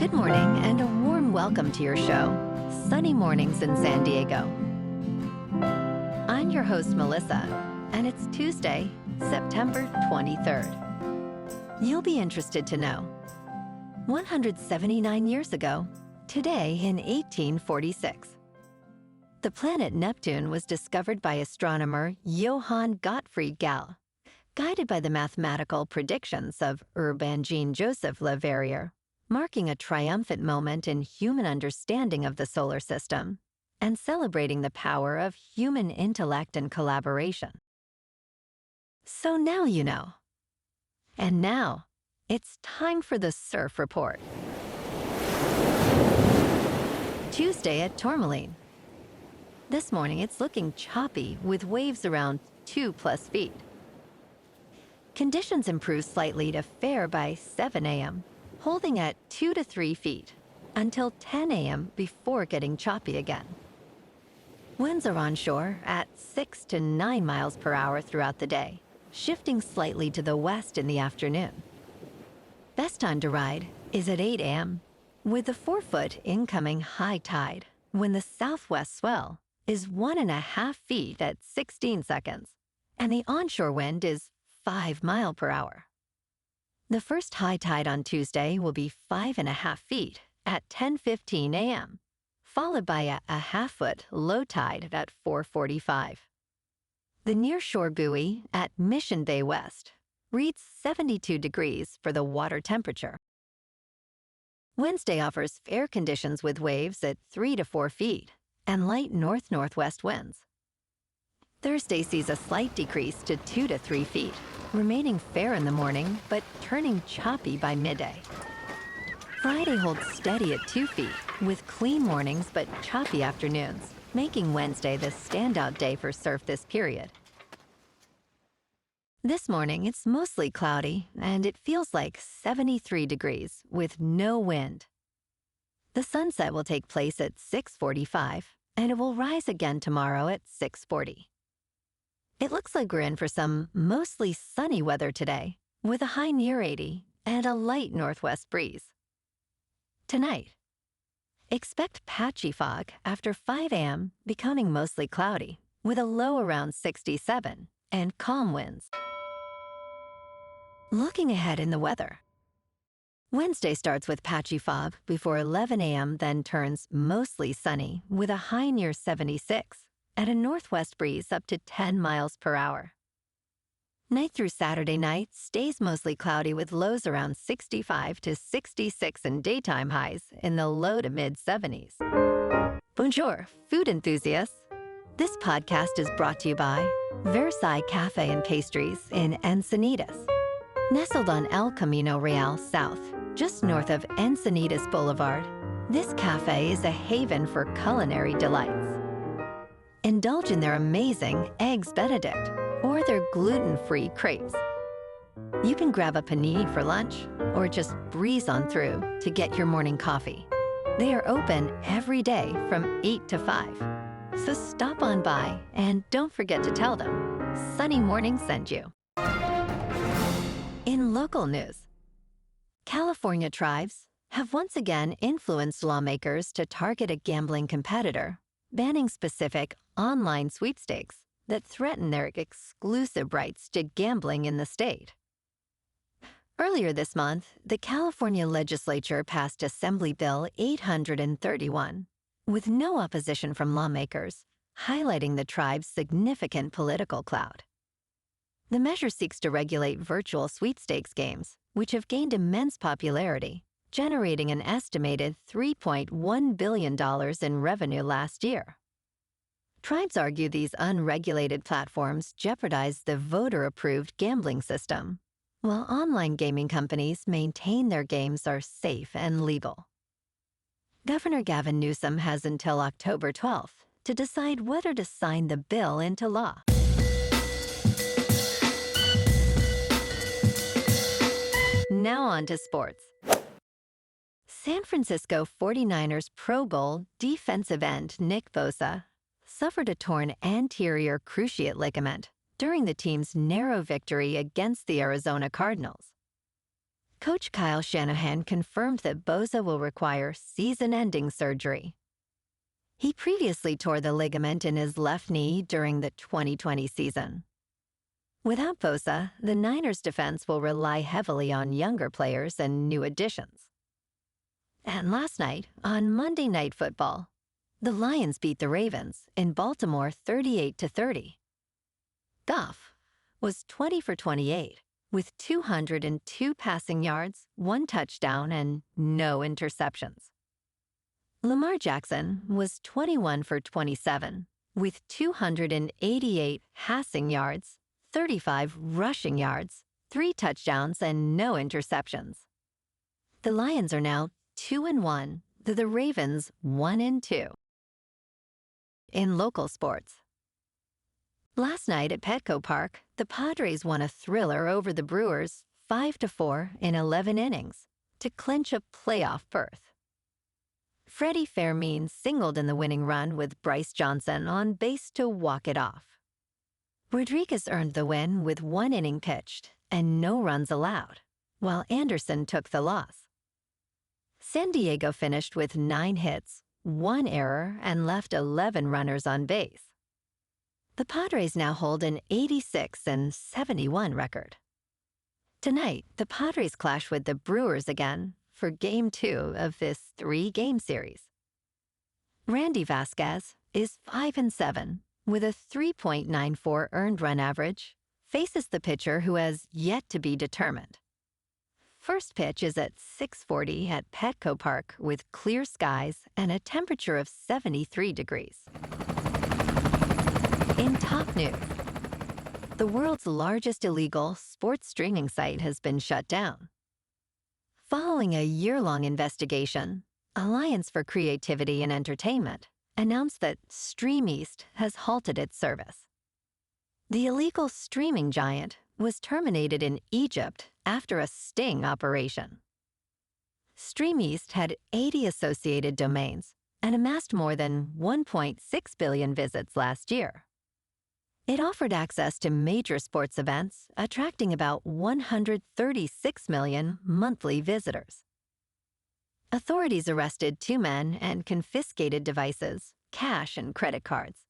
Good morning and a warm welcome to your show, Sunny Mornings in San Diego. I'm your host, Melissa, and it's Tuesday, September 23rd. You'll be interested to know, 179 years ago, today in 1846, the planet Neptune was discovered by astronomer Johann Gottfried Galle, guided by the mathematical predictions of Urbain Jean-Joseph Leverrier, marking a triumphant moment in human understanding of the solar system and celebrating the power of human intellect and collaboration. So now you know. And now, it's time for the Surf Report. Tuesday at Tourmaline. This morning it's looking choppy with waves around 2+ feet. Conditions improve slightly to fair by 7 a.m., holding at 2 to 3 feet until 10 a.m. before getting choppy again. Winds are onshore at 6 to 9 miles per hour throughout the day, shifting slightly to the west in the afternoon. Best time to ride is at 8 a.m., with the 4-foot incoming high tide when the southwest swell is 1.5 feet at 16 seconds, and the onshore wind is 5 miles per hour. The first high tide on Tuesday will be 5.5 feet at 10:15 a.m., followed by a 1/2-foot low tide at 4:45. The nearshore buoy at Mission Bay West reads 72 degrees for the water temperature. Wednesday offers fair conditions with waves at 3 to 4 feet and light north-northwest winds. Thursday sees a slight decrease to 2 to 3 feet, remaining fair in the morning but turning choppy by midday. Friday holds steady at 2 feet with clean mornings but choppy afternoons, making Wednesday the standout day for surf this period. This morning it's mostly cloudy and it feels like 73 degrees with no wind. The sunset will take place at 6:45 and it will rise again tomorrow at 6:40. It looks like we're in for some mostly sunny weather today, with a high near 80 and a light northwest breeze. Tonight, expect patchy fog after 5 a.m., becoming mostly cloudy, with a low around 67 and calm winds. Looking ahead in the weather. Wednesday starts with patchy fog before 11 a.m., then turns mostly sunny with a high near 76. At a northwest breeze up to 10 miles per hour. Night through Saturday night stays mostly cloudy with lows around 65 to 66 and daytime highs in the low to mid-70s. Bonjour, food enthusiasts. This podcast is brought to you by Versailles Cafe and Pastries in Encinitas. Nestled on El Camino Real South, just north of Encinitas Boulevard, this cafe is a haven for culinary delights. Indulge in their amazing Eggs Benedict or their gluten-free crepes. You can grab a panini for lunch or just breeze on through to get your morning coffee. They are open every day from 8 to 5. So stop on by and don't forget to tell them Sunny Morning sent you. In local news, California tribes have once again influenced lawmakers to target a gambling competitor, banning specific online sweepstakes that threaten their exclusive rights to gambling in the state. Earlier this month, the California legislature passed Assembly Bill 831, with no opposition from lawmakers, highlighting the tribe's significant political clout. The measure seeks to regulate virtual sweepstakes games, which have gained immense popularity, generating an estimated $3.1 billion in revenue last year. Tribes argue these unregulated platforms jeopardize the voter-approved gambling system, while online gaming companies maintain their games are safe and legal. Governor Gavin Newsom has until October 12th to decide whether to sign the bill into law. Now on to sports. San Francisco 49ers Pro Bowl defensive end Nick Bosa suffered a torn anterior cruciate ligament during the team's narrow victory against the Arizona Cardinals. Coach Kyle Shanahan confirmed that Bosa will require season-ending surgery. He previously tore the ligament in his left knee during the 2020 season. Without Bosa, the Niners' defense will rely heavily on younger players and new additions. And last night, on Monday Night Football, the Lions beat the Ravens in Baltimore 38-30. Goff was 20 for 28, with 202 passing yards, 1 touchdown, and no interceptions. Lamar Jackson was 21 for 27, with 288 passing yards, 35 rushing yards, 3 touchdowns, and no interceptions. The Lions are now 2-1, the Ravens 1-2. In local sports. Last night at Petco Park, the Padres won a thriller over the Brewers 5-4 in 11 innings to clinch a playoff berth. Freddy Fermin singled in the winning run with Bryce Johnson on base to walk it off. Rodriguez earned the win with 1 inning pitched and no runs allowed, while Anderson took the loss. San Diego finished with 9 hits, 1 error, and left 11 runners on base. The Padres now hold an 86-71 record. Tonight, the Padres clash with the Brewers again for Game 2 of this 3-game series. Randy Vasquez is 5-7 with a 3.94 earned run average, faces the pitcher who has yet to be determined. First pitch is at 6:40 at Petco Park with clear skies and a temperature of 73 degrees. In top news, the world's largest illegal sports streaming site has been shut down. Following a year-long investigation, Alliance for Creativity and Entertainment announced that Streameast has halted its service. The illegal streaming giant was terminated in Egypt after a sting operation. Streameast had 80 associated domains and amassed more than 1.6 billion visits last year. It offered access to major sports events, attracting about 136 million monthly visitors. Authorities arrested 2 men and confiscated devices, cash, and credit cards.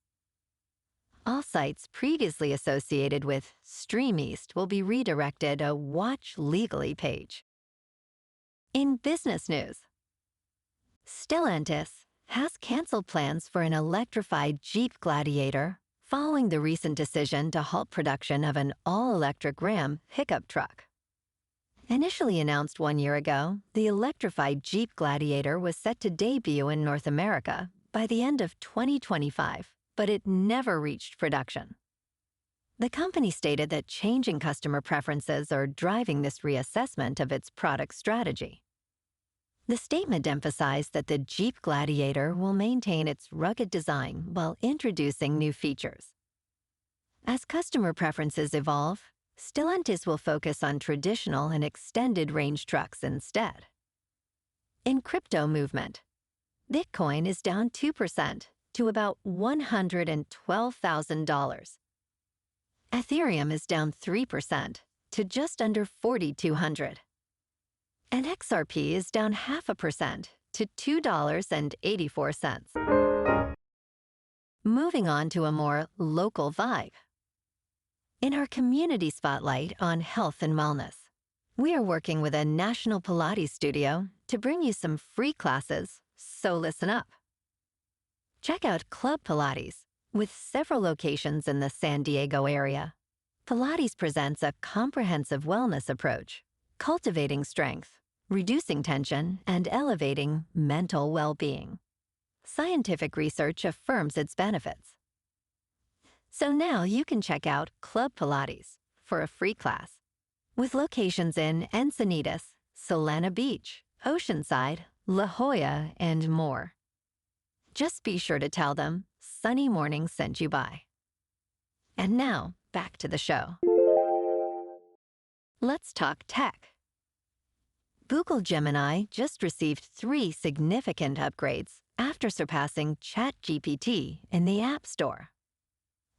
All sites previously associated with Streameast will be redirected a Watch Legally page. In business news, Stellantis has canceled plans for an electrified Jeep Gladiator following the recent decision to halt production of an all-electric Ram pickup truck. Initially announced 1 year ago, the electrified Jeep Gladiator was set to debut in North America by the end of 2025, but it never reached production. The company stated that changing customer preferences are driving this reassessment of its product strategy. The statement emphasized that the Jeep Gladiator will maintain its rugged design while introducing new features. As customer preferences evolve, Stellantis will focus on traditional and extended range trucks instead. In crypto movement, Bitcoin is down 2% to about $112,000. Ethereum is down 3% to just under 4,200. And XRP is down 0.5% to $2.84. Moving on to a more local vibe. In our community spotlight on health and wellness, we are working with a national Pilates studio to bring you some free classes, so listen up. Check out Club Pilates, with several locations in the San Diego area. Pilates presents a comprehensive wellness approach, cultivating strength, reducing tension, and elevating mental well-being. Scientific research affirms its benefits. So now you can check out Club Pilates for a free class, with locations in Encinitas, Solana Beach, Oceanside, La Jolla, and more. Just be sure to tell them Sunny Morning sent you by. And now, back to the show. Let's talk tech. Google Gemini just received 3 significant upgrades after surpassing ChatGPT in the App Store.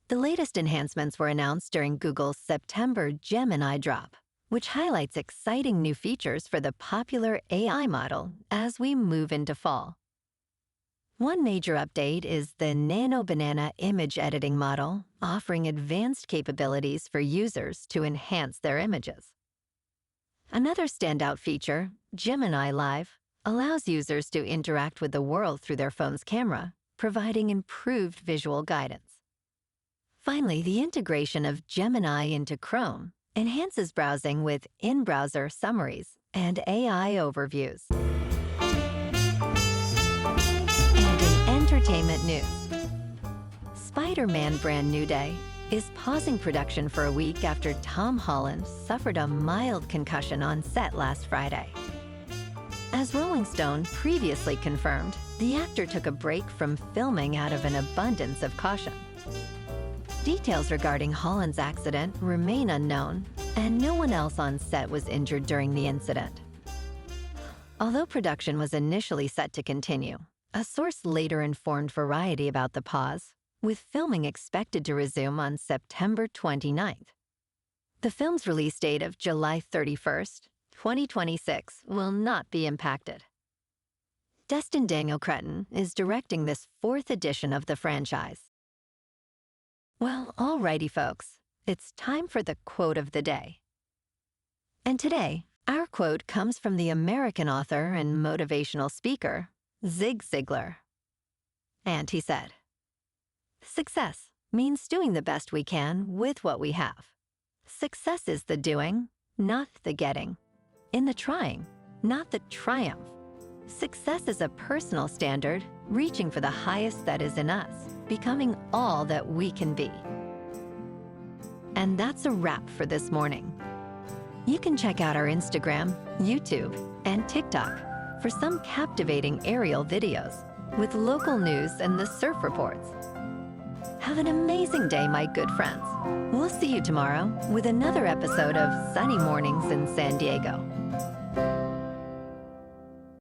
The latest enhancements were announced during Google's September Gemini drop, which highlights exciting new features for the popular AI model as we move into fall. One major update is the Nano Banana image editing model, offering advanced capabilities for users to enhance their images. Another standout feature, Gemini Live, allows users to interact with the world through their phone's camera, providing improved visual guidance. Finally, the integration of Gemini into Chrome enhances browsing with in-browser summaries and AI overviews. And in entertainment news, Spider-Man Brand New Day is pausing production for a week after Tom Holland suffered a mild concussion on set last Friday. As Rolling Stone previously confirmed, the actor took a break from filming out of an abundance of caution. Details regarding Holland's accident remain unknown, and no one else on set was injured during the incident. Although production was initially set to continue, a source later informed Variety about the pause, with filming expected to resume on September 29th. The film's release date of July 31st, 2026 will not be impacted. Destin Daniel Cretton is directing this 4th edition of the franchise. Well, alrighty folks, it's time for the quote of the day. And today, our quote comes from the American author and motivational speaker, Zig Ziglar. And he said, "Success means doing the best we can with what we have. Success is the doing, not the getting. In the trying, not the triumph. Success is a personal standard, reaching for the highest that is in us, becoming all that we can be." And that's a wrap for this morning. You can check out our Instagram, YouTube, and TikTok for some captivating aerial videos with local news and the surf reports. Have an amazing day, my good friends. We'll see you tomorrow with another episode of Sunny Mornings in San Diego.